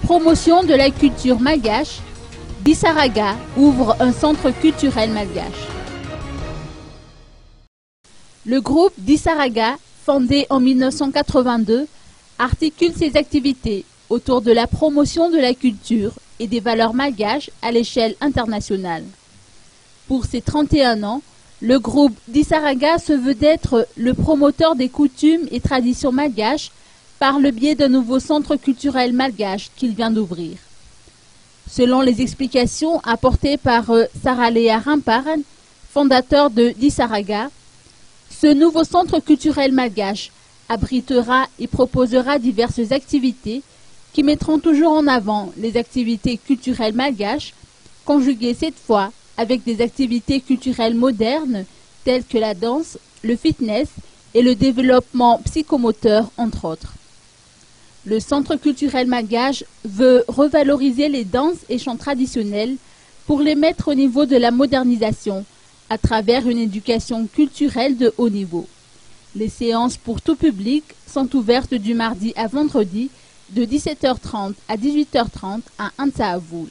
promotion de la culture malgache, Dissaraga ouvre un centre culturel malgache. Le groupe Dissaraga, fondé en 1982, articule ses activités autour de la promotion de la culture et des valeurs malgaches à l'échelle internationale. Pour ses 31 ans, le groupe Dissaraga se veut d'être le promoteur des coutumes et traditions malgaches par le biais d'un nouveau centre culturel malgache qu'il vient d'ouvrir. Selon les explications apportées par Saralea Ramparan, fondateur de Dissaraga, ce nouveau centre culturel malgache abritera et proposera diverses activités qui mettront toujours en avant les activités culturelles malgaches, conjuguées cette fois avec des activités culturelles modernes telles que la danse, le fitness et le développement psychomoteur, entre autres. Le centre culturel malgache veut revaloriser les danses et chants traditionnels pour les mettre au niveau de la modernisation à travers une éducation culturelle de haut niveau. Les séances pour tout public sont ouvertes du mardi à vendredi de 17h30 à 18h30 à Antsahavoul.